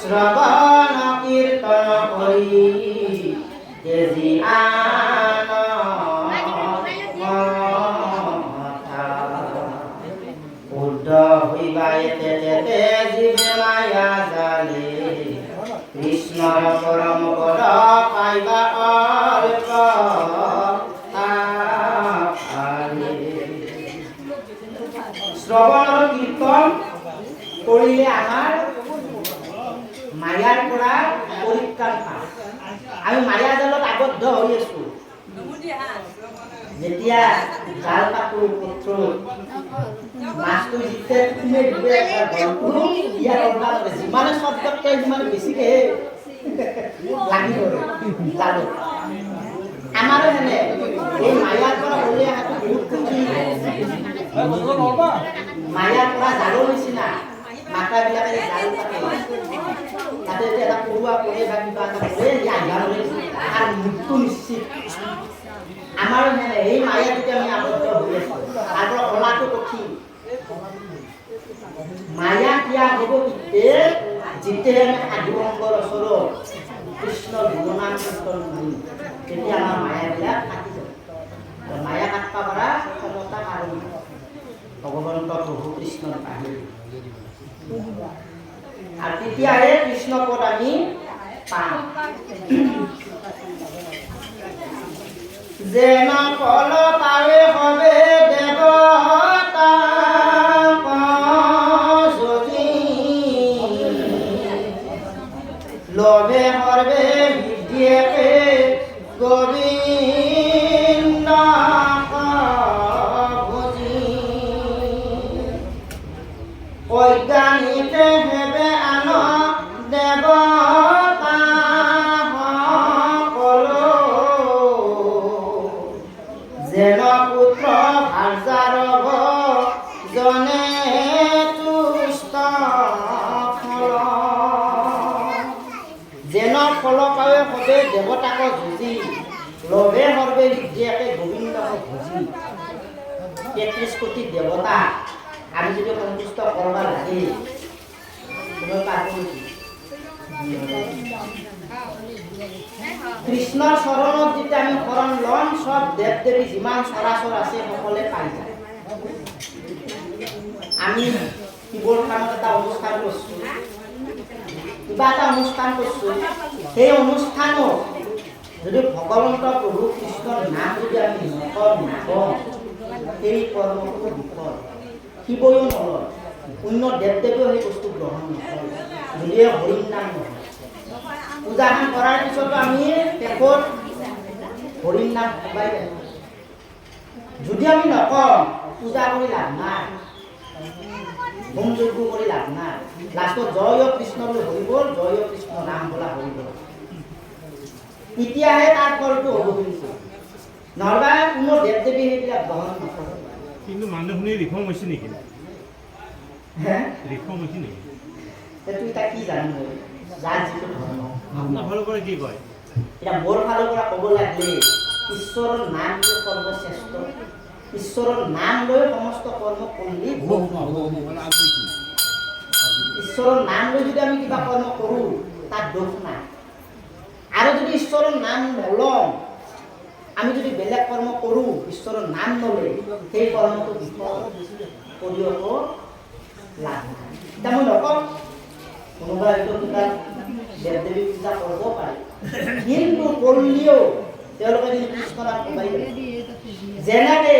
শ্রবণ কীর্তন করি তেজি আন উদ্ধ হইবাই তেতে জীবে মায়া জালে কৃষ্ণর পরম পদ পাইবা অল্প শ্রবণ কীর্তন কৰিলে আমাৰ মায়াৰ পৰা পৰিত্ৰাণ পাওঁ। আমি মায়া জালত আবদ্ধ হৈ আছো। যেতিয়া জাল পাতো পথৰত মাছটো জিতে তুমি দিবে ইয়াৰ অভাৱ যিমানে শব্দতকৈ সিমানে বেছিকে লাগি ধৰে জালত। আমাৰো সেনে এই মায়াৰ পৰা ওলাই অহাটো বহুত কঠিন। মায়াৰ পৰা জালৰ নিচিনা মাতাবিলাকে জাল পাতে তাতে এটা পৰুৱা পৰে বা কিবা এটা পৰে আৰু মৃত্যু নিশ্চিত। আমাৰো সেনে এই মায়াটোতে আমি আবদ্ধ হৈ আছো। তাৰ পৰা ওলাটো কঠিন। মায়া ত্যাগ হ'ব যেতিয়া আমি সাধু সংগৰ ওচৰত কৃষ্ণ গুণনাম কীৰ্তন কৰিম তেতিয়া আমাৰ মায়াবিলাক কাটি যাব। মায়া কাটবা পৰা ক্ষমতা আৰু ভগৱন্ত প্ৰভু কৃষ্ণৰ বাহিৰ আৰু তেতিয়াহে কৃষ্ণ পদ আমি পাম। যেন ফল পাৱে হবে দেৱতা যদি লভে সৰ্বে বিদ্যেকে গোবিন্দ বুজি অজ্ঞানীতে হেবে আন দেৱতা সকলো যেন পুত্ৰ ভাৰ্যাৰ জনে তুষ্ট ফল যেন ফল পাৱে সবে দেৱতাক যুঁজি লভে সৰ্বে বিদ্যাকে গোবিন্দক ভুজি। ৩৩ কোটি দেৱতা আমি যদি সন্তুষ্ট কৰিব লাগে কৃষ্ণৰ চৰণত যেতিয়া আমি শৰণ লম সব দেৱ দেৱী যিমান চৰাচৰ আছে সকলে পাই যায়। আমি শিৱৰ কামত এটা অনুষ্ঠান কৰিছোঁ, কিবা এটা অনুষ্ঠান কৰিছোঁ, সেই অনুষ্ঠানত যদি ভগৱন্ত প্ৰভু কৃষ্ণৰ নাম যদি আমি নকওঁ সেই কৰ্মটো বিফল। শিৱয়ো নলয়, অন্য দেৱ দেৱীও সেই বস্তু গ্ৰহণ নকৰে যদিহে হৰিৰ নাম নহয়। পূজাখন কৰাৰ পিছতো আমি শেষত হৰিৰ নাম সবাই জানো। যদি আমি নকওঁ পূজা কৰি লাভ নাই, হোম যজ্ঞ কৰি লাভ নাই। লাষ্টত জয় কৃষ্ণ বুলি হৰি বল, জয় কৃষ্ণ নাম বোলা হৰি বল, তেতিয়াহে তাৰ ফলটো হ'ব কিন্তু নহ'বা কোনো দেৱ দেৱী সেইবিলাক গ্ৰহণ নকৰে। কিন্তু মানুহখিনি ৰিফৰ্ম হৈছে নেকি? ৰিফৰ্ম হৈছে নেকি? তুই তাক কি জানো যাৰ যিটো ধৰ্ম আপোনাৰ ফালৰ পৰা কি কয়? এতিয়া মোৰ ফালৰ পৰা ক'ব লাগিলে ঈশ্বৰৰ নামটো সৰ্বশ্ৰেষ্ঠ। ঈশ্বৰৰ নাম লৈ সমস্ত কৰ্ম কৰিলে ঈশ্বৰৰ নাম লৈ যদি আমি কিবা কৰ্ম কৰোঁ তাত দোষ নাই। আৰু যদি ঈশ্বৰৰ নাম নলওঁ আমি যদি বেলেগ কৰ্ম কৰোঁ ঈশ্বৰৰ নাম নলয় সেই কৰ্মটো বিফল কৰি আকৌ লাভ নাই। এতিয়া মই নকওঁ কোনোবা এইটো কিবা দেৱ দেৱী পূজা কৰিব পাৰে, কিন্তু কৰিলেও তেওঁলোকে যদি কৃষ্ণ নাম কবাই যেনেকে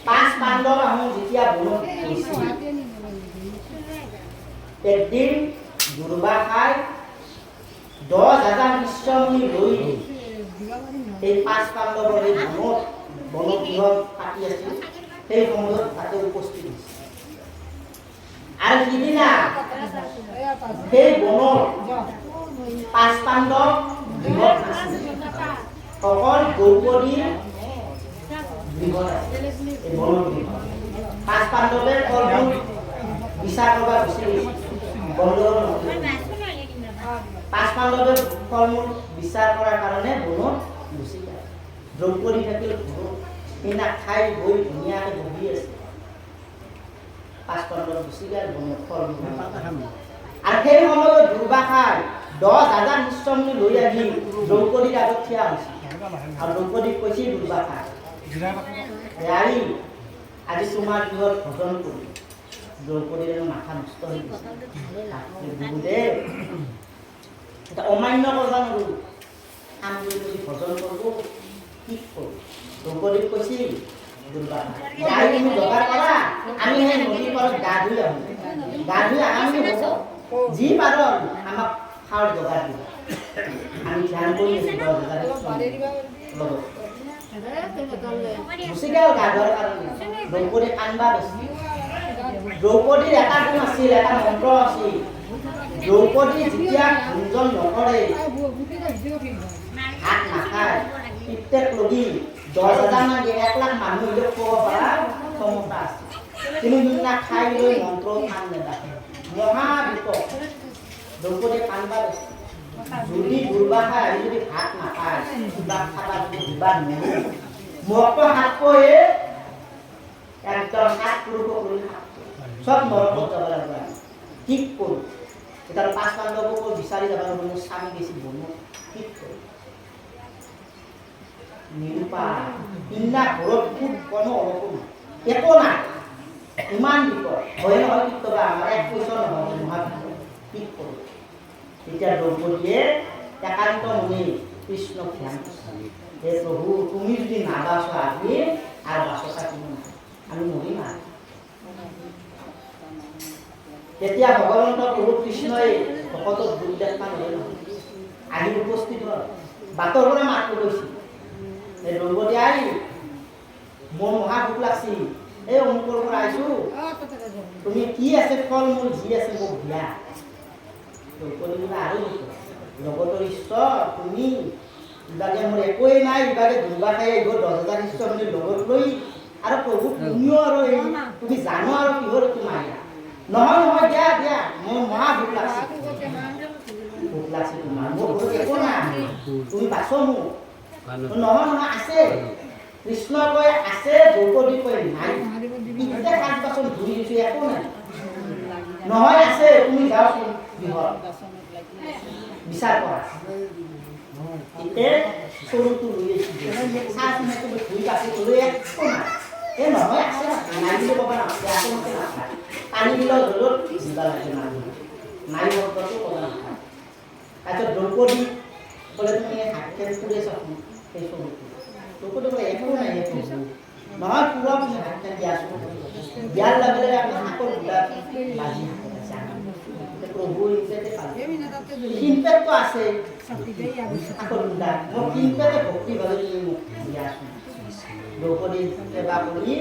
5 পাণ্ডৱ আহোঁ যেতিয়া বনত গৈছিল একদিন দুৰ্বাসাই 10,000 বিশ্বমুনি লৈ এই 5 পাণ্ডৱৰ এই বনগৃহত পাতি আছিল সেই সময়ত তাতে উপস্থিত হৈছিল। আৰু সিদিনা সেই বনৰ 5 পাণ্ডৱ পাণ্ডৱ বৃহৎ নাছিল অকল দ্ৰৌপদীৰ বৃহৎ আছিল এই বনৰ বৃহৎ 5 পাণ্ডৱে ফলমূল বিচাৰ কৰিব গুচি গৈছিল বন্ধুৰ 5 পাণ্ডৱে ফলমূল বিচাৰ কৰাৰ কাৰণে বনত গুচি যায় দ্ৰৌপদী থাকিল ঘৰত সেইদিনা খাই বৈ ধুনীয়াকৈ বহি আছে 5 পাণ্ডৱ গুচি গ'ল বনত ফলমূল আৰু সেই সময়ত দুৰ্বাসাই 10,000 শিষ্যমুনি লৈ আহি দ্ৰৌপদীৰ আগত থিয় হৈছিল আৰু দ্ৰৌপদীক কৈছিল দুৰ্বাসাই আই আজি তোমাৰ গৃহত ভজন কৰি দ্ৰৌপদীৰ মাথা নষ্ট হৈ গৈছে গুৰুদেৱ এটা অমান্য কৰবা নোৱাৰো আমি যদি ভজন কৰিব কি কৰোঁ দ্ৰৌপদীক কৈছিল দুৰ্বাসাই আই তুমি যোগাৰ কৰা আমি সেই নদীৰ পাৰত গা ধুই আহোঁ গা ধুই আমি হ'ব যি পাৰ আমাক খাওয়াৰ যোগাৰ দিব আমি ধ্যান কৰি আছোঁ 10,000 গুচি গ'ল গা ধোৱাৰ কাৰণে দ্ৰৌপদী কান্দবা বেছি দ্ৰৌপদীৰ এটা গুণ আছিল এটা মন্ত্ৰ আছিল দ্ৰৌপদী যেতিয়া গুঞ্জন নকৰে হাত নাখায় প্ৰত্যেক লগি 10,000 মান 1 লাখ মানুহ ক'ব পৰা ক্ষমতা আছে কিন্তু যোনদিনা খাই লৈ মন্ত্ৰ কাম নেদাকে মহা বিপদ দ্ৰৌপদী কান্দবা বেছি যদি দুৰ্বাসাই আহি যদি ভাত নাপায় কিবা খাবা যদি দিবা নোৱাৰে মৰতো হাত কৈ একদম হাত পুৰুষ কৰি সব নৰকত যাব লাগিব ঠিক কৰোঁ এতিয়া 5 পাণ্ডৱকো বিচাৰি যাব লাগিব মোৰ স্বামী বেছি বনো ঠিক কৰোঁ নিৰূপা ইন্দা ঘৰত খুব কোনো অলপো নাই একো নাই ইমান বিপদ হয় নহয় কিবা আমাৰ এক পইচা নহয় মহাবিপদ ঠিক কৰোঁ এতিয়া দ্ৰৌপদীয়ে একান্ত মনে কৃষ্ণক ধ্যান কৰিছে হে প্ৰভু তুমি যদি নাবাচো আজি আৰু বাচা কোনো নাই আমি মৰিম আৰু তেতিয়া ভগৱন্ত প্ৰভু কৃষ্ণই ভকতক দুখ দেখা নহ'ল আহি উপস্থিত হ'ল বাটৰ পৰা মাত লৈছিল এই দ্ৰৌপদী আহি মোৰ মহা ভোক লাগছিল এই অমুকৰ পৰা আহিছোঁ তুমি কি আছে ফল মূল যি আছে মোক দিয়া দ্ৰৌপদী আৰু জগতৰ ঈশ্বৰ তুমি ইভাগে মোৰ একোৱেই নাই ইভাগে দুৰ্বাসাই আহিব 10,000 ঈশ্বৰ বুলি লগত লৈ আৰু প্ৰভু তুমিও আৰু তুমি জানো আৰু কিহৰ তোমাৰ নহয় নহয় দিয়া দিয়া মোৰ মহা ভোক লাগছে তোমাৰ মোৰ ঘৰত একো নাই তুমি বাচো মোক নহয় নহয় আছে কৃষ্ণ কয় আছে দ্ৰৌপদী কয় নাই ইতে 5 বছৰ ঘূৰি দিছোঁ একো নাই নহয় আছে তুমি যাওচোন বিহৰ বিচাৰ কৰা ইতে সৰুটো লৈ আহিছোঁ চাহ চিনাটো ধুই কাটি লৈ একো নাই এই নহয় আছে নাই বুলি ক'ব নাপায় আছে মতে নাপায় পানী দিলেও ধৰিলত জিবা লাগে নাই শব্দটো ক'ব নাপায় তাৰপিছত দ্ৰৌপদী ক'লে তুমি হাতখেন ফুৰে চাওঁ সেই সৰুটো দ্ৰৌপদী ক'লে একো নাই একো নহয় পুৰা তুমি হাতখেন দিয়াচোন দিয়াৰ লগে লগে আপুনি হাতৰ গোটা বাজি প্ৰভু ইনপেতে পালে ইনপেটটো আছে হাতৰ গোটা মই ইনপেতে ভক্তি ভাবে তুমি মোক দিয়াচোন দ্ৰৌপদী সেৱা কৰি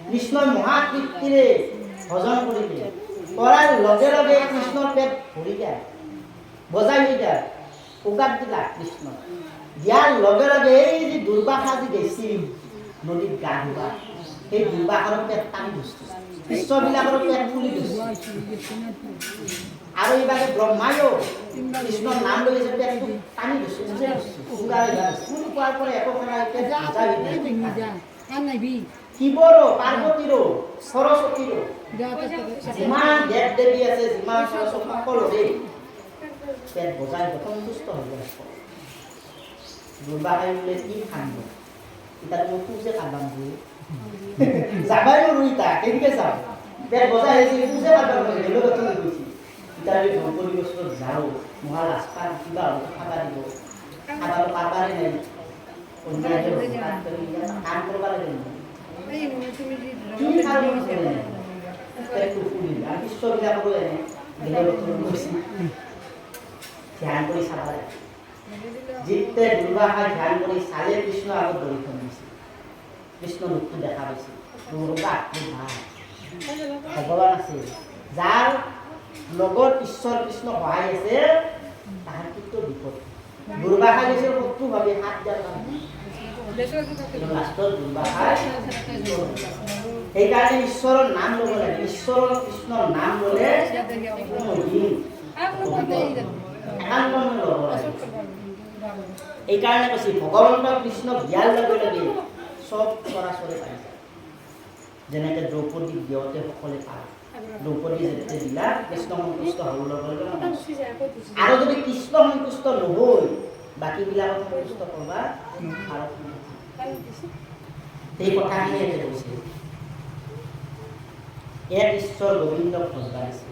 কৃষ্ণই মহাকীৰ্তিৰে ভজন কৰিলে কৰাৰ লগে লগে কৃষ্ণৰ পেট ভৰি যায় বজাই হৈ যায় উগাত দিলা কৃষ্ণ দিয়াৰ লগে লগে এই যে দুৰ্বাসা যি গৈছিল নদীত গা ধুবা সেই দুৰ্বাসাৰ পেট টানি ধৰিছে বিশ্ববিলাকৰ পেট ফুলি ধৰিছে আৰু এইভাগে ব্ৰহ্মায়ো কৃষ্ণৰ নাম লৈ যে পেটটো টানি ধৰিছে কোৱাৰ পৰা একো শিৱৰো পাৰ্বতীৰো সৰস্বতীৰো যিমান দেৱ দেৱী আছে যিমান সৰস্বতী সকলোৰে পেট বজাই সন্তুষ্ট হৈ যায় দুৰ্বাসাই বোলে কি খান্দ এতিয়া তুমি পূজে খাবাম বুলি যাবাই নোৱাৰো ইতা কেনেকৈ যাওঁ পেট বজাই আহিছে পূজে খাবাম বুলি বেলেগত লৈ গৈছে এতিয়া যদি দ্ৰৌপদী বস্তুত যাওঁ মহা ৰাস্তা কিবা হ'ব খাবা দিব খাবাটো পাৰবাৰে নাই কাম কৰিব লাগে কি খাব পেটটো ফুলিল আৰু বিশ্ববিলাকৰো এনে বেলেগত লৈ গৈছে ধ্যান কৰি চাব লাগে জিতে দুৰ্বাসাই ধ্যান কৰি চালে কৃষ্ণ আগত দৰ্শন দিছে কৃষ্ণ মুখটো দেখা পাইছে দুৰ্গা ভগৱান আছে যাৰ লগত ঈশ্বৰ কৃষ্ণ সহায় আছে তাহাৰ কিন্তু বিপদ দুৰ্বাসা গৈছে শত্ৰুভাৱে হাত দিয়াৰ কাৰণে লাষ্টত দুৰ্বাসাই সেইকাৰণে ঈশ্বৰৰ নাম ল'ব লাগে ঈশ্বৰৰ কৃষ্ণৰ নাম ল'লে এইকাৰণে কৈছে ভগৱন্ত কৃষ্ণ দিয়াৰ লগে লগে চব চৰাচৰে পাইছে যেনেকৈ দ্ৰৌপদীক দিওঁতে সকলোৱে পায় দ্ৰৌপদী যেতিয়া দিলা কৃষ্ণ সন্তুষ্ট হ'ব লগে আৰু যদি কৃষ্ণ সন্তুষ্ট নহৈ বাকীবিলাকক সন্তুষ্ট কৰবা সেই কথাখিনি এতিয়া কৈছে এক ঈশ্বৰ গোবিন্দক ভজবা দিছে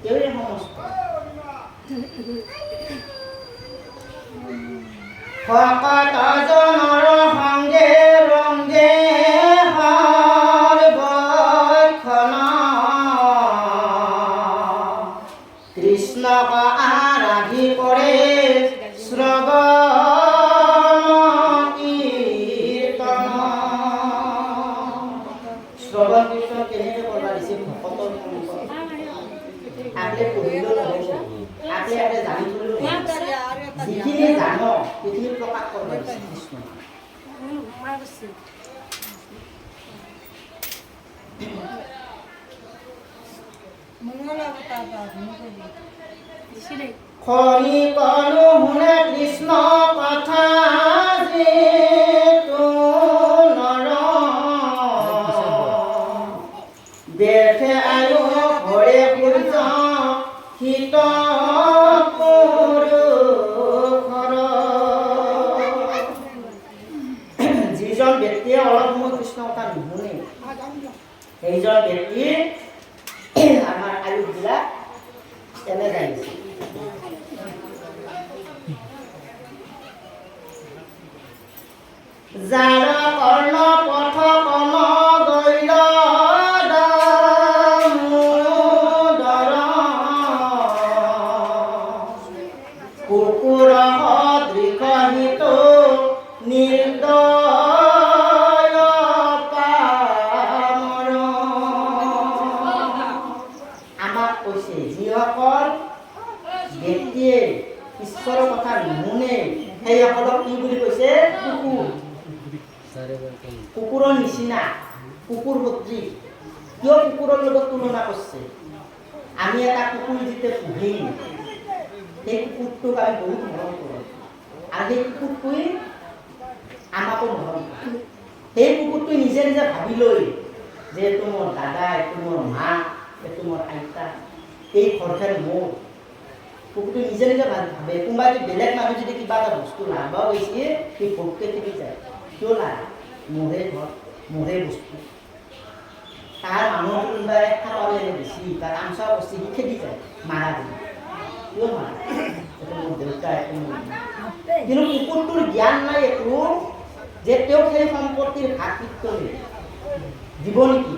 তেওঁৱে সমস্ত ভকত জনৰ সংগে ৰংগে কৃষ্ণক আৰাধি কৰে শ্ৰৱণ কীৰ্তন কেনেকৈ কৰিব দিছে ভকতৰ আগলে পঢ়িব নহ'ব আগলে জানি থ'লেও যিখিনি জান সেইখিনি প্ৰকাশ কৰিব দিছে কৃষ্ণ খনি কলো শুনে কৃষ্ণ কথা দেখে আয়ু ঘৰে সূৰ্য শীত যিজন ব্যক্তিয়ে অলপ সময় কৃষ্ণ কথা নুশুনে সেইজন ব্যক্তি আমাৰ আয়ুবিলাক এনে যাইছে যাৰ কৰ্ণ পথ কম গৈল কুকুৰ দৃঢ়হিত নিৰ্দয় পামৰ আমাক কৈছে যিসকল ব্যক্তিয়ে ঈশ্বৰৰ কথা নুশুনে সেইসকলক কি বুলি কৈছে কুকুৰ কুকুৰৰ নিচিনা কুকুৰ সদৃশ কিয় কুকুৰৰ লগত তুলনা কৰিছে আমি এটা কুকুৰ যেতিয়া পুহিম সেই কুকুৰটোক আমি বহুত মৰম কৰোঁ আৰু সেই কুকুৰটোৱে আমাকো মৰম কৰে সেই কুকুৰটোৱে নিজে নিজে ভাবি লৈ যে এইটো মোৰ দাদা এইটো মোৰ মা এইটো মোৰ আইতা এই ঘৰখন মোৰ কুকুৰটো নিজে নিজে ভাবে কোনোবা যদি বেলেগ মানুহ যদি কিবা এটা বস্তু লাভ গৈছে সেই ভোগকে খেলি যায় কিয় লাগে মোৰে ঘৰ মোৰে বস্তু তাৰ মানুহ কোনোবাই খাবলৈ বেছি বা আমচা বস্তু সি খেদি যায় মাৰা বুলি কিয় মাৰা এইটো মোৰ দেউতা এইটো মোৰ কিন্তু কুকুৰটোৰ জ্ঞান নাই একো যে তেওঁক সেই সম্পত্তিৰ ভাতৃত্ব দিব নেকি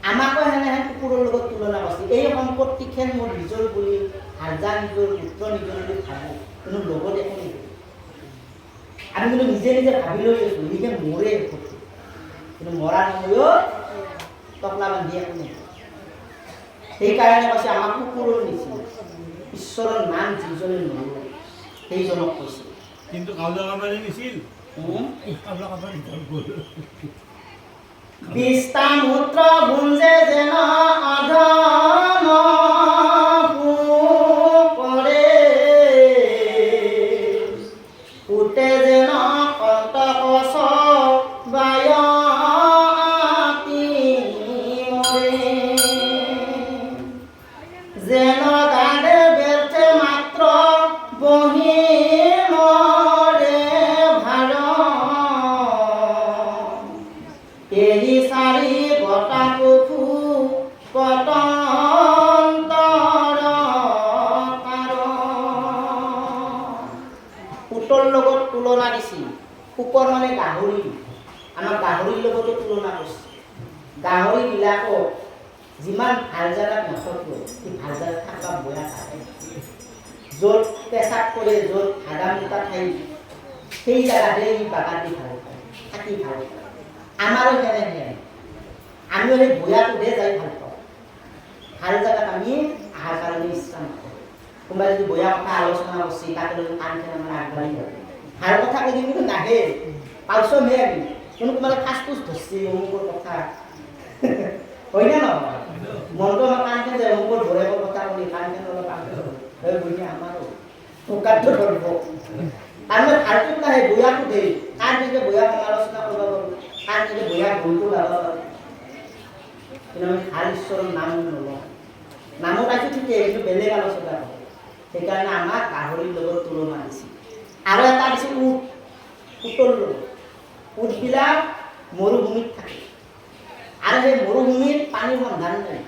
আমাকো সেনেহেন কুকুৰৰ লগত তুলনা কৰিছে এই সম্পত্তিখন মোৰ নিজৰ বুলি হাজা নিজৰ পুত্ৰ নিজৰ বুলি ভাবোঁ কিন্তু লগত একো নিদিওঁ আমি কিন্তু নিজে নিজে ভাবি লৈ আছোঁ নিজে মৰে কিন্তু মৰাৰ সময়ত টকলা বান্ধি একো নিদিওঁ সেইকাৰণে কৈছে আমাক কুকুৰৰ নিচিনা ঈশ্বৰৰ নাম যিজনে নলয় সেইজনক কৈছে কিন্তু কাউলা কামাৰি নিছিল বিস্তা মূত্ৰ গুঞ্জে যেন অধম কৰে উঠে যেন কণ্টকচ বায়তি মৰে যেন গানে বেঠে মাত্ৰ বহি এই চাৰি গটা পশু পতন্তৰ পুতৰ লগত তুলনা দিছিল কুকুৰ মানে গাহৰি আমাৰ গাহৰিৰ লগতো তুলনা কৰিছে গাহৰিবিলাকক যিমান ভাল জেগাত নথকো সেই ভাল জেগাত থকা বয়া থাকে য'ত পেচাব কৰে য'ত হাগা মোটা ঠাই সেই জেগাতে সি বাগান দি ভাল পায় থাকি ভাল পায় আমাৰো সেনেহে আমিও সেই বয়াটোহে যাই ভাল পাওঁ ভাল জেগাত আমি আমি আহাৰ কাৰণে ইচ্ছা নকৰোঁ। কোনোবাই যদি বেয়া কথা আলোচনা কৰিছে তাকে লৈ কাণখেন আমাৰ আগবাঢ়ি যাব। ভাল কথা কৈ কিন্তু নাহে, পালচ নে আমি কিন্তু তোমালোকে ফাঁচ ফুচ ধৰছি অমুকৰ কথা হয়নে নহয়? মনটো আমাৰ কাণখেন যায় অমুকৰ ভৰেকৰ কথা ক'লি কাণখেন অলপ আগবাঢ়ি বুজি আমাৰো টকাটো ধৰিব। আৰু মই ভালটোত নাহে বয়াটো দেই কাৰ নিজে বয়া সমালোচনা কৰিব পাৰোঁ, কাৰ নিজে বয়া ভুলটো লাভ পাৰোঁ। কিন্তু আমি ভাল ঈশ্বৰৰ নাম নলওঁ। নামত আছোঁ ঠিকেই কিন্তু বেলেগ আলোচনা কৰোঁ। সেইকাৰণে আমাক গাহৰিৰ লগত তুলনা দিছে। আৰু এটা দিছে উট, উটৰ লগত। উটবিলাক মৰুভূমিত থাকে আৰু সেই মৰুভূমিত পানীৰ সন্ধান নাই,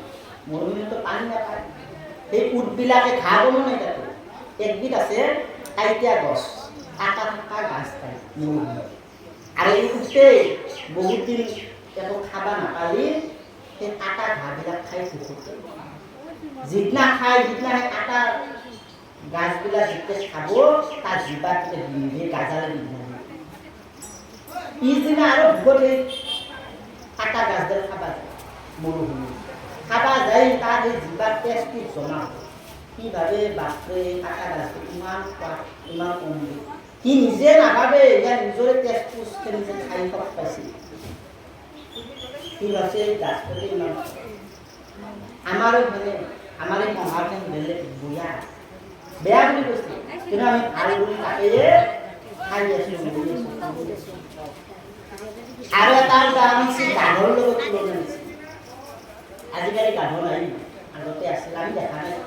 মৰুভূমিতো পানী নাপায়। সেই উটবিলাকে ঘাঁহ বনো নাই তাতে। একবিধ আছে কাইটীয়া গছ, কাটা থকা গাছ পায় মৰুভূমিত। আৰু এই উটে বহুত দিন একো খাব নাপালি সেই কাটা ঘাঁহবিলাক খাই ভোকত। যিদিনা খাই যিদিনা সেই কাটা গাছবিলাক যেতিয়া খাব তাৰ জিভাত বিন্ধি গাজালে বিন্ধি পিছদিনা আৰু ভোকত সেই কাটা গাছডাল খাবা যায় মৰুভূমি খাবা যায়। তাৰ সেই জিভাত তেজটো জমা সি ভাবে বাপৰে কাটা গাছটো ইমান সোৱাদ ইমান কমলি। সি নিজে নাভাবে ইয়াৰ নিজৰে তেজপুচ নিজে খাই সব পাইছিল। সি ভাবছে গাছটোতে ইমান আমাৰো মানে আমাৰ এই মহাজন বেলেগ বেয়া বেয়া বুলি কৈছে কিন্তু আমি ভাল বুলি তাকে খাই আছোঁ। আৰু এটা উদাহৰণ হৈছে গাধৰ লগত তুলনা দিছে। আজিকালি গাধ নাই, আগতে আছিল আমি দেখা নাই।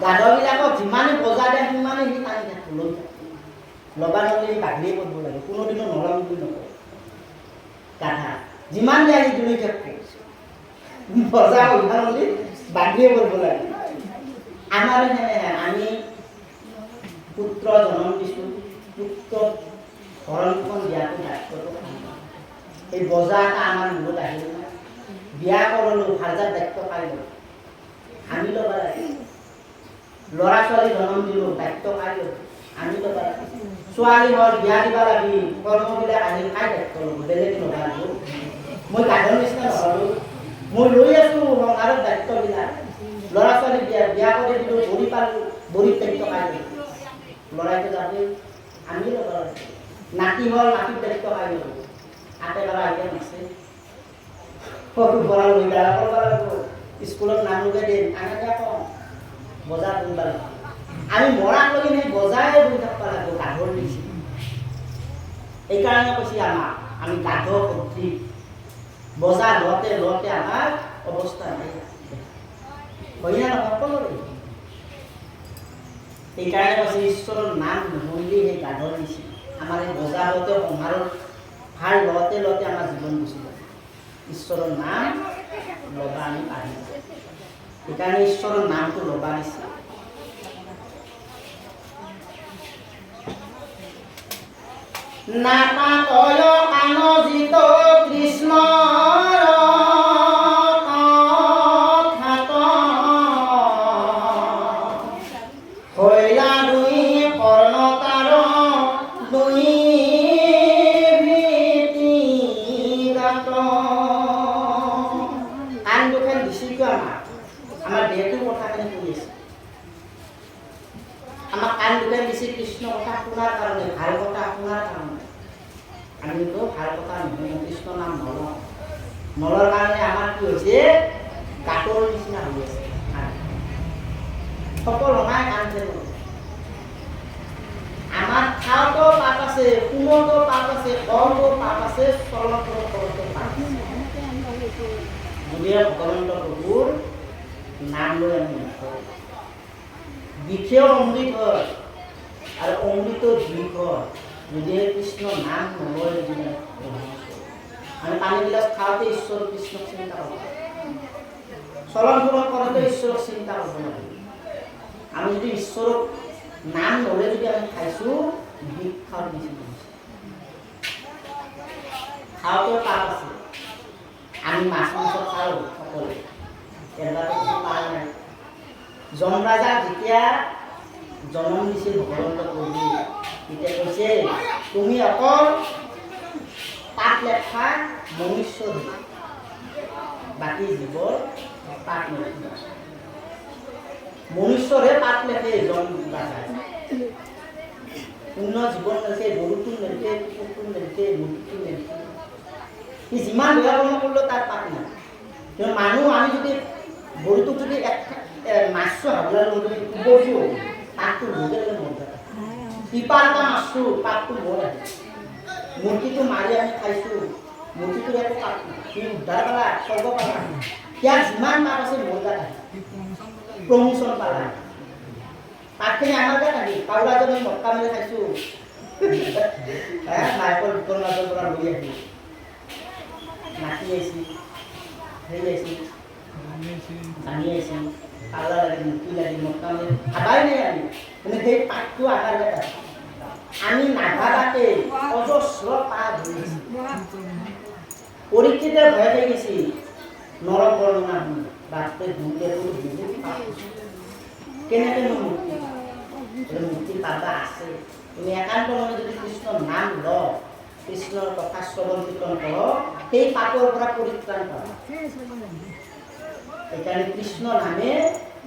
গাধবিলাকক যিমানে বজা দিয়ে সিমানে সি টানি থাকে লৈ থাকে। লবা নলে বাগৰিয়ে কৰিব লাগে, কোনোদিনো নলম বুলি নকয়। গাধা যিমান দিয়ে সি তুলি থাকে, বজা উঠা নলি বাগৰিয়ে কৰিব লাগে। আমাৰ আমি পুত্ৰ জন্ম দিছোঁ, পুত্ৰ ভৰণখন দিয়াটো দায়িত্বটো এই বজা এটা আমাৰ মূৰত আহিল না, বিয়া কৰালোঁ ভাল যাৰ দায়িত্ব পাই গ'ল আমি ল'ব লাগে। ল'ৰা ছোৱালী জন্ম দিলোঁ দায়িত্ব পাই গ'ল আমি ল'ব লাগে। ছোৱালী হ'ল বিয়া দিব লাগি কৰ্মবিলাক আহিল কাই দায়িত্ব ল'ব, বেলেগ নভালোঁ। মই গাধৰ নিচিনা নহ'লোঁ, মই লৈ আছোঁ সংসাৰৰ দায়িত্ববিলাক। ল'ৰা ছোৱালী বিয়া কৰি দিলোঁ, ভৰি পালোঁ, ভৰিত দায়িত্ব পাই গ'ল। ল'ৰাইটো যাবই আমি ল'ব লাগে। নাতি হ'ল নাতিৰ দায়িত্ব পাই গ'ল, আতে ল'ৰা আইটেম আছে সৰু পৰা লৈ বেয়া কৰিব লাগিব। স্কুলত নাম লগাই দিম আনে কওঁ বজাৰ কৰিব লাগিব। আমি মৰাক লগি সেই বজাই বহি থাকিব লাগিব গাধৰ দিছি। এইকাৰণে কৈছে আমাক আমি গাধ সদৃশ বজাৰ লওঁতে লওঁতে আমাৰ অৱস্থা নাই হয় না সকলোৰে। সেইকাৰণে কৈছে ঈশ্বৰৰ নাম নুশুনিলে সেই গাধৰ দিছে। আমাৰ এই বজাৰ লওঁতে সংসাৰৰ ভাল লওঁতে লওঁতে আমাৰ জীৱন গুচি যায়। ঈশ্বৰৰ নাম ল'বা আমি পাৰি, সেইকাৰণে ঈশ্বৰৰ নামটো ল'বা দিছে। নাপাতয় কানজিত কৃষ্ণৰ কথাত হৈলা দুই কৰ্ণতাৰ দুই ভীতিগাত। কান দুখন দিছিলো আমাৰ দেহটোৰ কথাখিনি কৈ আছে। আমাক কান দুখন দিছে কৃষ্ণ কথা শুনাৰ কাৰণে, ভাল কথা শুনাৰ কাৰণে। আমিতো ভাল কথা নহয় কৃষ্ণ নাম নলওঁ, নলৰ কাৰণে আমাৰ কি হৈছে গাঁতৰ নিচিনা হৈ আছে। সকলো নাই কাণ খেলো আমাৰ খাওঁতো পাপ আছে, শুনোতো পাপ আছে, কওঁতো পাপ আছে, চলতো কৰোঁতো পাপ আছে। যদিহে ভগৱন্ত প্ৰভুৰ নাম লৈ আমি নকৰোঁ, বিষেও অমৃত হয় আৰু অমৃত বিষ হয় যদিহে কৃষ্ণ নাম নলয়। যদি আমি পানীবিলাক খাওঁতে ঈশ্বৰ কৃষ্ণক চিন্তা কৰিব লাগে, চলন ফুৰণ কৰোঁতে ঈশ্বৰক চিন্তা কৰিব লাগে। আমি যদি ঈশ্বৰক নাম নলে যদি আমি খাইছোঁ বিষ খাওয়াৰ বেশি খাওয়াতে পাপ আছে। আমি মাছ মাংস খাওঁ সকলে, এবাৰ পাল নাই। যমৰাজা যেতিয়া জন্ম দিছিল ভগৱন্ত প্ৰভু, তেতিয়া কৈছে তুমি অকল পাপ লেখা মনুষ্য, বাকী জীৱৰ পাপ নলিখিবা। মনুষ্যৰে পাপ লেখে জন্ম যায় পূৰ্ণ জীৱন লেখে গৰুটো নেলিখে কুকুৰটো নেলিখে মুৰ্গীটো নেলিখে সি যিমান বেয়া কৰ্ম কৰিলেও তাৰ পাপ নাই কিন্তু মানুহ আমি যদি গৰুটোক যদি মাছটো হাবলাৰ যদি উবৰিও পাপটো লগে লগে মন যায় পিপাৰ এটা মাছটো পাপটো মোৰ আহে মুৰ্গীটো মাৰি আমি খাইছোঁ মুৰ্গীটোৰ একো পাপ নাই সি উদ্ধাৰ পালা স্বৰ্গ পালা ইয়াৰ যিমান পাপ আছে মোৰ গাত আহে প্ৰমোচন পালা পাপখিনি আমাৰ গাত আহি কাউলাজনে মক্কা মেলি খাইছোঁ মাইকৰ দোকান মাজৰ পৰা লৈ আহি নাতি আহিছিল হেৰি আহিছিল জানি আহিছিল কাউলা লাগি মুক্তি লাগি মক্কা মেলি খাবাই নাই আমি কিন্তু সেই পাপটো আমাৰ গাত আছে আমি নাভাবাতে অজস্ৰ পাপ ধৰিছিল পৰীক্ষিতে ভয় হৈ গৈছি নৰক বৰ্ণনা শুনি বাপে দুতে বহুত পাপ কেনেকৈ মুক্তি পাবা আছে তুমি একান্ত মনে যদি কৃষ্ণৰ নাম ল কৃষ্ণৰ কথা শ্ৰৱণ কীৰ্তন কৰ সেই পাপৰ পৰা পৰিত্ৰাণ পাবা সেইকাৰণে কৃষ্ণ নামে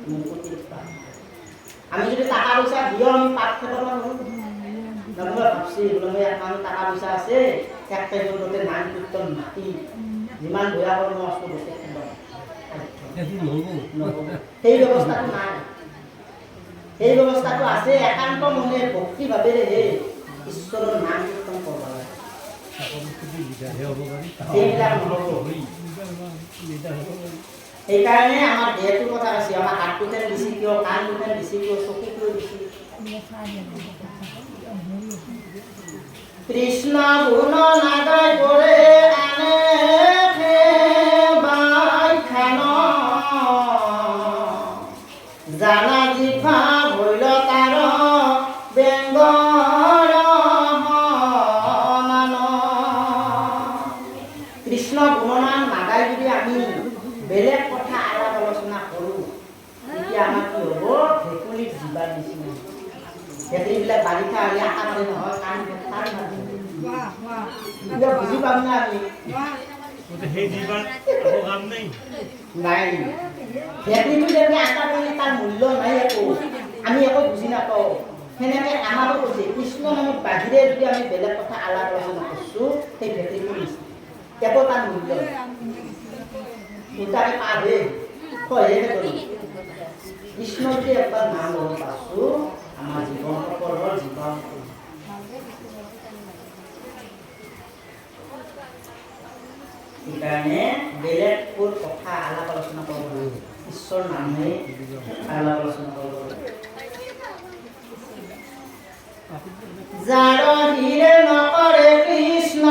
মুক্তি পাবা আমি যদি টাকা পইচা দিও আমি পাপ খেদাব নোৱাৰোঁ নমস্কাৰ ভাবছি বোলে আমাৰ টাকা পইচা আছে এক টাইমত গোটে নাম কীৰ্তন মাতি যিমান বেয়া কৰ্ম আছে গোটেই খেদাব সেই ব্যৱস্থাটো নাই সেই ব্যৱস্থাটো আছে একান্ত মনে ভক্তি ভাৱেৰেহে ঈশ্বৰৰ নাম কীৰ্তন কৰিব লাগে সেইবিলাক নহ'ব সেইকাৰণে আমাৰ দেহটোৰ কথা আছে আমাৰ হাতটোতে দিছি কিয় কাণটোতে দিছি কিয় চকুটোৱে দিছি কৃষ্ণ গুণ নাগাই কৰে আনে বাইখান জানা জিভা ভৈল তাৰ বেংগৰ মান কৃষ্ণ গুণনাম নাগাই যদি আমি বেলেগ কথা আলাপ আলোচনা কৰোঁ তেতিয়া আমাৰ কি হ'ব ভেকুলীৰ জীৱাৰ নিচিনা ভেকুলীবিলাক বাৰিষা হ'লে আশা মাৰে নহয় কাণ বুজি পাম না আমি সেই জীৱাৰ একো কাম নাই নাই ভেকুলীটো যদি আশা কৰিলে তাৰ মূল্য নাই একো আমি একো বুজি নাপাওঁ সেনেকৈ আমাৰো কৈছে কৃষ্ণ নামত বাহিৰে যদি আমি বেলেগ কথা আলাপ আলোচনা কৰিছোঁ সেই ভেকুলীটো নিচিনা একো তাৰ মূল্য নাই উল্টাকে পাবে কয়ে কৰি কৃষ্ণকে একবাৰ নাম লব পাছো আমাৰ জীবন সকলেৰ জীবন সেইকাৰণে বেলেগ কোন কথা আলাপ আলোচনা কৰিব লাগে ঈশ্বৰ নামে আলাপ আলোচনা কৰিব লাগে যাৰ হিৰে নকৰে কৃষ্ণ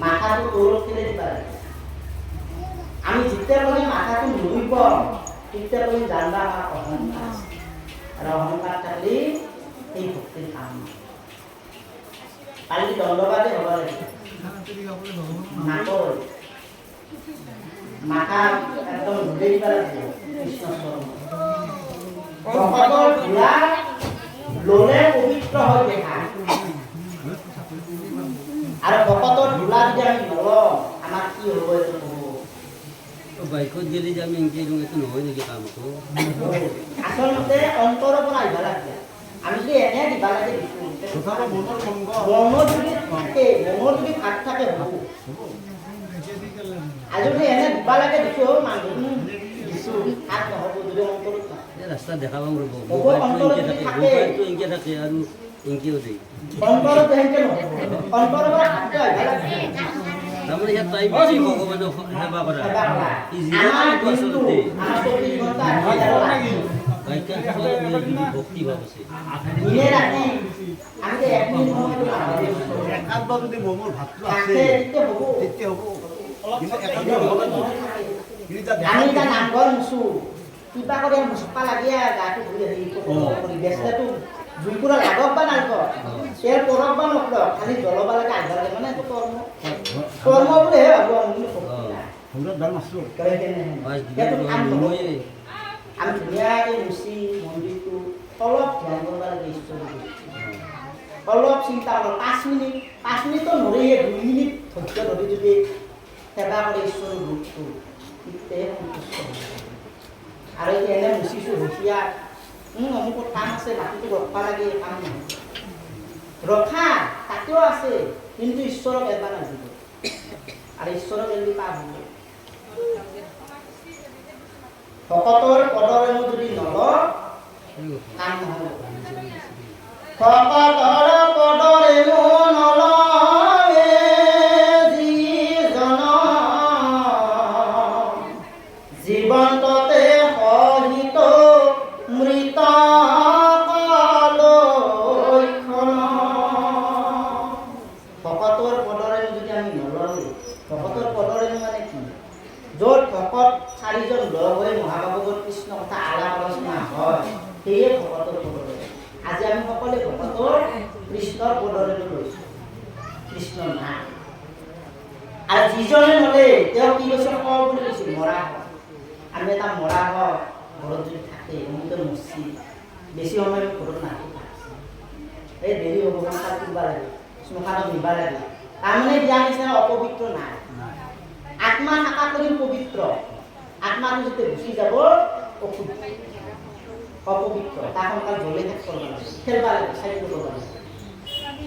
মাথাটো তলত ফেলে দিবা আমি যেতিয়া মানে মাথাটো নুই পাওঁ তেতিয়া তুমি জানবা আমাৰ অহংকাৰ আছে আৰু অহংকাৰ থাকলে সেই ভক্তিৰ কাম কালি দণ্ডবাদে হ'ব লাগে নাকৰ মাথা একদম ধুলে দিবা লাগিব কৃষ্ণ ভকতৰ ধূলা ললে পবিত্ৰ হৈ দেখা আৰু ভকতৰ ধূলা যদি আমি নলওঁ আমাৰ কি হ'ব এইটো হ'ব বাইকত গেলে যে আমি এনকে এইটো নহয় নেকি কামটো আচলতে অন্তৰৰ পৰা আহিব লাগে আমি যদি এনে দিবা লাগে মনৰ যদি থাকে মনৰ যদি ভাগ থাকে হ'ব আৰু যদি এনে দিবা লাগে দিছো মানুহ দিছো ভাগ নহ'ব যদি অন্তৰত থাকে ৰাস্তা দেখা পাম ৰ'ব মোবাইলটো এনকে থাকে আৰু এনকেও দেই অন্তৰত এনকে নহ'ব অন্তৰৰ পৰা ভাগটো আহিব লাগে তাৰমানে ইয়াত টাইম বেছি ভগৱানক সেৱা কৰা ভক্তি ভাৱ আছে যদি মনৰ ভাতটো আছে তেতিয়া হ'ব আমি এটা নামঘৰ মুচো কিবা কৰি মুচপা লাগি গাটো ধুই আহি কৰি বেচলেতো জুইকুৰা লাগক বা নালক তেল পৰক বা নপৰক খালি জ্বলাব লাগে আহিব লাগে মানে এইটো কৰ্ম বুলিহে ভাবোঁ আমি ঘৰত দাম আছোঁ আমি ধুনীয়াকৈ মুচি মন্দিৰটো অলপ ধ্যান কৰিব লাগে ঈশ্বৰক অলপ চিন্তা কৰক 5 মিনিটতো নৰিয়ে 2 মিনিট ধৈৰ্য ধৰি যদি সেৱা কৰে ঈশ্বৰৰ ৰূপটো তেতিয়াহে সন্তুষ্ট হ'ব আৰু এনে মুচিছোঁ হুঁচিয়াৰ অমুকত কাম আছে মাটিটো ৰখা লাগে কাম নহয় ৰখা তাতেও আছে কিন্তু ঈশ্বৰক এবাৰ নাজিব আৰু ঈশ্বৰক এৰি পাপ হ'ব ভকতৰ পদৰেণু যদি নলয় কাম নহ'ব ভকতৰ পদৰেণু নলয় যিজন জীৱন্ততে সহিত মৃত ভকতৰ পদৰেণু যদি আমি নলওঁ ভকতৰ পদৰেণু মানে কি য'ত ভকত 4জন লগ হৈ মহাভাগৱত কৃষ্ণ কথা আলাপ আলোচনা হয় সেয়ে ভকতৰ পদৰেণু আজি আমি সকলোৱে ভকতৰ কৃষ্ণৰ পদৰেণু লৈছোঁ কৃষ্ণৰ নাম আৰু যিজনে নলে তেওঁ কি কৈছে কওঁ বুলি কৈছিল মৰা হয় আমি এটা মৰা হয় ঘৰত যদি থাকে অমুকে মচি বেছি সময় ঘৰত নাথাকে এই দেৰি হ'ব সংসাৰ কৰিব লাগে শ্মশানত নিব লাগে তাৰমানে দিয়া নিচিনা অপবিত্ৰ নাই আত্মা থাকা কৰি পবিত্ৰ আত্মাটো যেতিয়া গুচি যাব অপবিত্ৰ তাৰ সোনকাল জ্বলি থাকিব লাগে খেলবা লাগে চাই কৰিব লাগে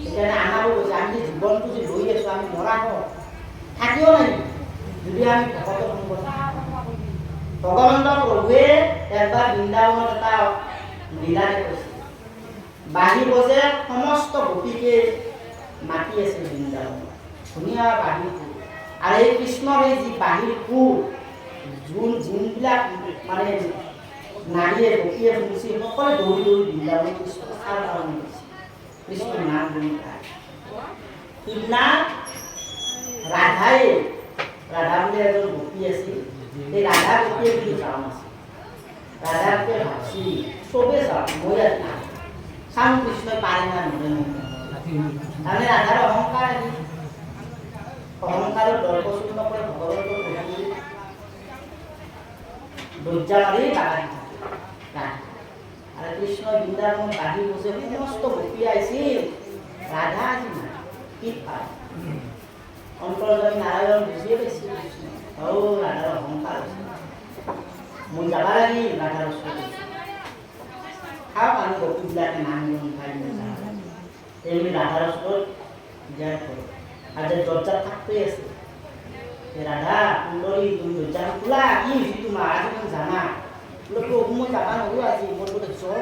সেইকাৰণে আমাৰো কৈছে আমি জীৱনটো যে লৈ আছোঁ আমি মৰা হওঁ থাকিও নাই যদি আমি ভকতৰ সংগ ভগৱন্ত প্ৰভুৱে এবাৰ বৃন্দাবনত এটা লীলা কৰিছে বাঁহী বজে সমস্ত গোপীকে মাতি আছে বৃন্দাবনত ধুনীয়া বাঁহীৰ সুৰ আৰু এই কৃষ্ণৰ এই যি বাঁহীৰ সুৰ যোনবিলাক মানে নাৰীয়ে গোপীয়ে শুনিছে সকলোৱে দৌৰি দৌৰি বৃন্দাবন কৃষ্ণ চাৰ কাৰণে গৈছে কৃষ্ণৰ নাম গুণ গায় সিদিনা ৰাধা বুলি এজন গোপী আছিল এই ৰাধা গোপীয়ে বুলি যাওঁ আছিল ৰাধাকে ভাবছি চবেই যাওঁ মই আজি নাম চাম কৃষ্ণই পাৰে না নৰে তাৰমানে ৰাধাৰ অহংকাৰ আহি অহংকাৰৰ দৰ্পচূৰ্ণ কৰি ভগৱন্তৰ লজ্জা মাৰি বাগা দি থাকে আৰু কৃষ্ণ বৃন্দাবন বাঢ়ি বসে সমস্ত গোপী আহিছিল ৰাধা আজি নাই কি পায় অন্তৰ্যামী নাৰায়ণ বুজিয়ে পাইছিল ৰাধাৰ অহংকাৰ হৈছে মই যাব লাগিল ৰাধাৰ ওচৰত খাওক আমি গোপীবিলাকে নাম গুণ খাই এইবুলি ৰাধাৰ ওচৰত যায় কৰোঁ আৰু যে দৰ্জাত থাকতেই আছে ৰাধা সুন্দৰী তুমি দৰ্জাখন খোলা কি হৈছে তোমাৰ আজি তুমি জানা বোলে প্ৰভু মই যাবা নোৱাৰোঁ আজি মোৰ বোলে জ্বৰ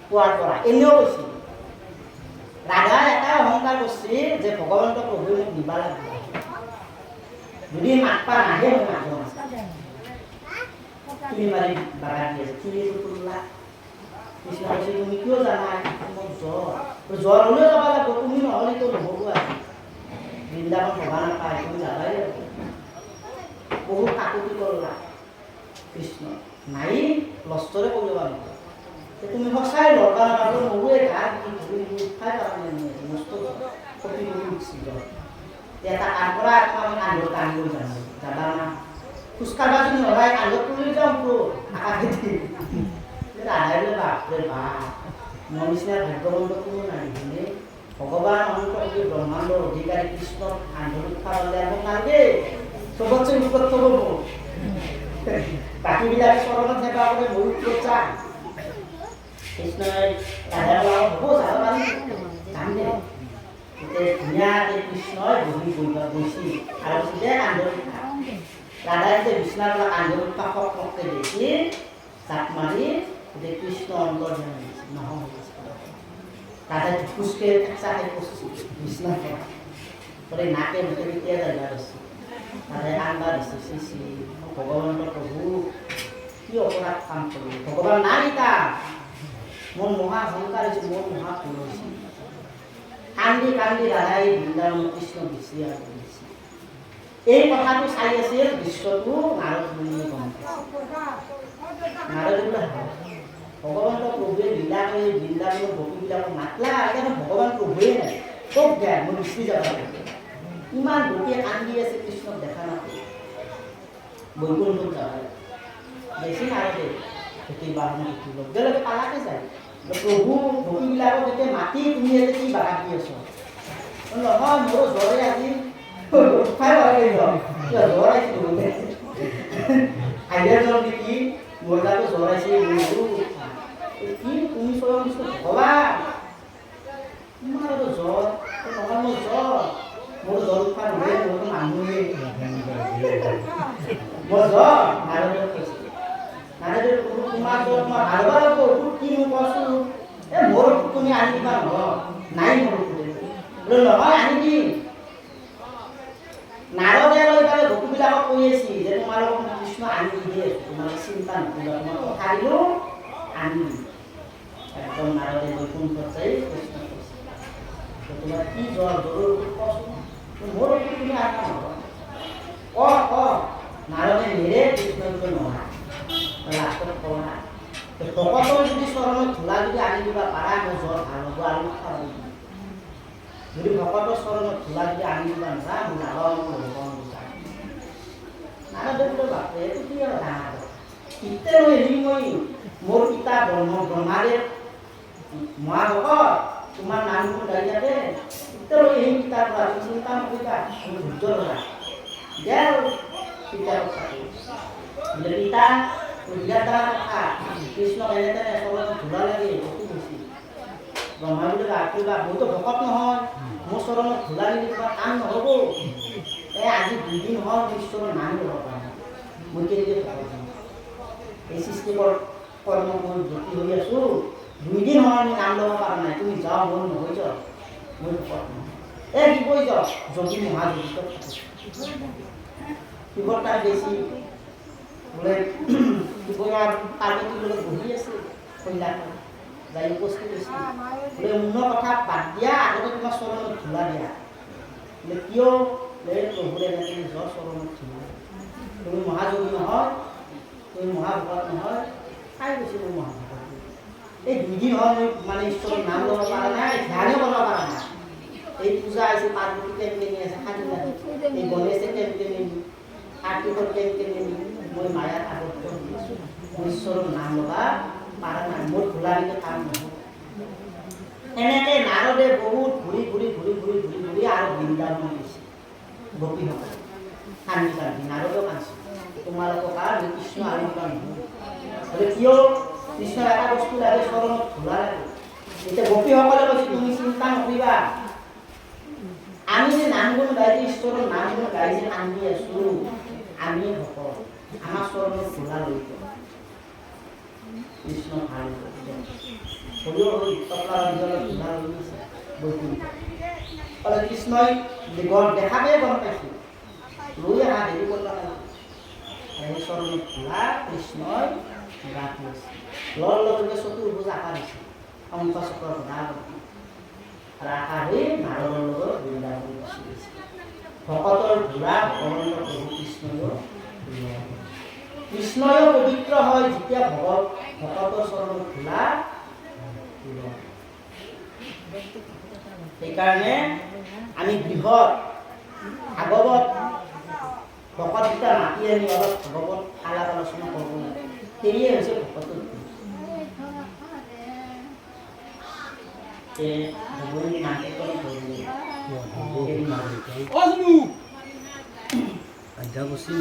পোৱাৰ পৰা এনেও কৈছিল ৰাধা এটা অহংকাৰ কৰিছিল যে ভগৱন্ত প্ৰভুৱে মোক নিবা লাগিব যদি মাতপা নাহে মই নাযাওঁ তুমি মাৰি বাগা দি আছে তুমি তোলা কৃষ্ণ কৈছে তুমি কিয় জানা মোৰ জ্বৰ হ'লেও যাব লাগিব তুমি নহ'লেতো নহ'ব আজি বৃন্দাবন ভবা নাপায় তুমি যাবাই বহুত কাকুতি কৰলা কৃষ্ণ নাই লষ্টৰে কৰিব লাগিব তুমি সঁচাই লৰকা নাপালো মোৰে গা ধৰি খাই পাৰা নষ্ট ক্ষতি কৰি উঠিছিল এটা কাম কৰা আমি কান্দত কান্দি কৰি যাম যাবা না খোজকাঢ়বা যদি নহয় কান্দত তুলি যাম তো আকাশে ৰাধাই বোলে বাপৰে বাপ মোৰ নিচিনা ভাগ্যৱন্ত কোনো নাই হয়নে ভগৱান অনন্ত ব্ৰহ্মাণ্ডৰ অধিকাৰী কৃষ্ণৰ কান্ধত উঠা হ'লে আমাক নালাগে চবতছে ওপৰত থ'ব বাকীবিলাকে চৰণত সেৱা কৰে ময়ো ওপৰত যাম কৃষ্ণই ৰাধাৰ হ'ব যাব পাৰি যাম দে ধুনীয়াকৈ কৃষ্ণই বহি গৈছিল আৰু তেতিয়া কান্ধত উঠা ৰাধাই যেতিয়া বিচনাৰ পৰা কান্ধত উঠা সপকে দেখি জাপ মাৰি গোটেই কৃষ্ণ অন্তৰ্ধান দিছে নহয় ৰাধাই খোজকে চাহে খোজছিল বিচনাৰ পৰা কৰি নাকে মুখে তেতিয়া জাগা দিছে ৰাধাই আনবা দিছে শ্ৰী ভগৱন্ত প্ৰভু কি অপৰাধ কাম কৰিলে ভগৱান নাই তাৰ মোৰ মহা অহংকাৰ হৈছে মোৰ মহা ভুল হৈছে কান্দি কান্দি ৰাধাই বৃন্দাবন কৃষ্ণ বিচাৰি কৰিছে এই কথাটো চাই আছিল বিশ্বটো নাৰদ মুনিয়ে গম পাইছে নাৰদে বোলে ভগৱন্ত প্ৰভুৱে লীলা কৰি বৃন্দাবনৰ গোপীবিলাকক মাতলা সেইকাৰণে ভগৱান প্ৰভুৱে নাই চব যায় মই গুচি যাব লাগে ইমান গোপীয়ে কান্দি আছে কৃষ্ণক দেখা নাপায় বৈকুণ্ঠত যাব বেছি নাৰদে গোটেই বাহনত উঠি লগে লগে পালাকে যায় প্ৰভু গোপীবিলাকক এতিয়া মাতি তুমি ইয়াতে কি বাধা দি আছ নহয় মোৰ জ্বৰে আজি উঠাই জ্বৰ আহিছিল আইডিয়া জ্বৰ নেকি মোৰ গাতো জ্বৰ আহিছে কি তুমি স্বয়ং ভগৱান তোমাৰ জ্বৰ নহয় মোৰ জ্বৰ উঠা নহয় মোৰতো মানুহে মোৰ জ্বৰ নাৰদে কৈছে নাৰদে তোমাৰ জ্বৰ তোমাৰ ভাল লাগিব ঔষধ কিনো কচোন মোৰ ঔষধ তুমি আনি দিবা নহয় নাই মোৰ ঔষধ নহয় আনি দিম নাৰদে লৈ গোপীবিলাকক কৈ আছে যে তোমালোকক কৃষ্ণ আনি দিয়ে তোমালোকে চিন্তা নকৰিবা তোমাক কথা দিলোঁ আনি দিম একদম নাৰদে বৈকুণ্ঠত যাই কৃষ্ণ কৈছে তোমাৰ কি জ্বৰ জ্বৰৰ কচোন মোৰ ঔষধ তুমি আনিবা নহয় নাৰদে নেৰে কৃষ্ণ নহয় লাষ্টত কওঁ না ভকতৰ যদি চৰণত ধূলা যদি আনি দিবা পাৰা মোৰ জ্বৰ ভাল হ'ব আৰু খাব যদি ভকতৰ চৰণত ধূলা যদি আনি দিবা নোৱাৰা মোৰ নাগাওঁ ভগৱান নাৰদে বোলে বাপৰে এইটো কি আৰু ডাঙৰ ইত্যে হেৰি মই মোৰ পিতা ব্ৰহ্মাদেৱ মহাভকত তোমাৰ নাম গুণ গাই থাকে ইত্যে এই পিতাৰ পৰা চিন্তা নকৰিবা তুমি ধৈৰ্য ধৰা দিয়া পিতাৰ কথা পিতা বিৰাট ডাঙৰ কথা কৃষ্ণক এনেতেনে চৰণত ধূলা লাগে একো বেছি ব্ৰহ্মা বোলে ৰাখিবা মইতো ভকত নহয় মোৰ চৰণত ধূলা দিলে কিবা কাম নহ'ব আজি 2 দিন হ'ল ঈশ্বৰৰ নাম ল'ব পৰা নাই মই কেনেকৈ ভকত এই সৃষ্টিকৰ কৰ্ম মই ব্ৰতী হৈ আছোঁ 2 দিন হ'ল আমি নাম ল'ব পৰা নাই তুমি যাওঁ মোৰ নহয় যাওঁ মই ভকত নহয় কি কৈ যাওঁ যোগী মহাযোগীত শিৱৰ তাৰ বেছি বোলে শিৱৰ পাৰ্বতীৰ লগত বহি আছে কন্যাখন যাই উপস্থিত হৈছে বোলে মোৰ কথা বাদ দিয়া আগতে তোমাৰ চৰণত ধূলা দিয়া বোলে কিয় প্ৰভুৰে এনেকৈ নিজৰ চৰণত ধূলা তুমি মহাযোগী নহয় তুমি মহাভকত নহয় খাই গৈছে মই মহাভকত এই 2 দিন হ'ল মই মানে ঈশ্বৰৰ নাম ল'ব পৰা নাই ধ্যানে কৰিব পৰা নাই এই পূজা আহিছে পাৰ্বতী কেনেকৈ নি আছে সাজি লাগে এই গণেশে কেনেকৈ নিমি কাৰ্তিকৰ কেনেকৈ নিমি মই মায়াত আবদ্ধ হৈ আছোঁ মই ঈশ্বৰৰ নাম ল'বা পাৰা নাই মোৰ ধূলা দিলে কাম নহ'ব এনেকৈ নাৰদে বহুত ঘূৰি আৰু বৃন্দাবন গৈছে গোপীসকল কান্দি নাৰদে কান্দিছে তোমালোকক আৰু কৃষ্ণ আনিব নহয় কিয় কৃষ্ণৰ এটা বস্তু লাগে চৰণত ধূলা লাগে এতিয়া গোপীসকলে কৈছে তুমি চিন্তা নকৰিবা আমি যে নাম গুণ গাইছে ঈশ্বৰৰ নাম গুণ গাইছে কান্দি আছোঁ আমি ভকত আমাৰ চৰণত ধূলা লৈ কৃষ্ণ ভাল কৃষ্ণই দেখাবে গম পাইছোঁ লৈ অহা হেৰি কৰিব নালাগে চৰণত ধূলা কৃষ্ণই গাত লৈছে লোৱাৰ লগে চতুৰ্ভুজ আকাৰ দিছে শংখ চক্ৰ গদা আৰু আকাৰ হৈ নাৰদৰ লগত বৃন্দাবন গুচি গৈছে ভকতৰ ধূলা ভগৱন্ত প্ৰভু কৃষ্ণয়ো পবিত্ৰ হয় যেতিয়া ভকতৰ চৰণত ধূলা সেইকাৰণে আমি বৃহৎ ভাগৱত ভকত গীতা মাতি আনি অলপ ভাগৱত আলাপ আলোচনা কৰিব লাগে সেয়ে হৈছে ভকতৰ আধ্যা বস্তু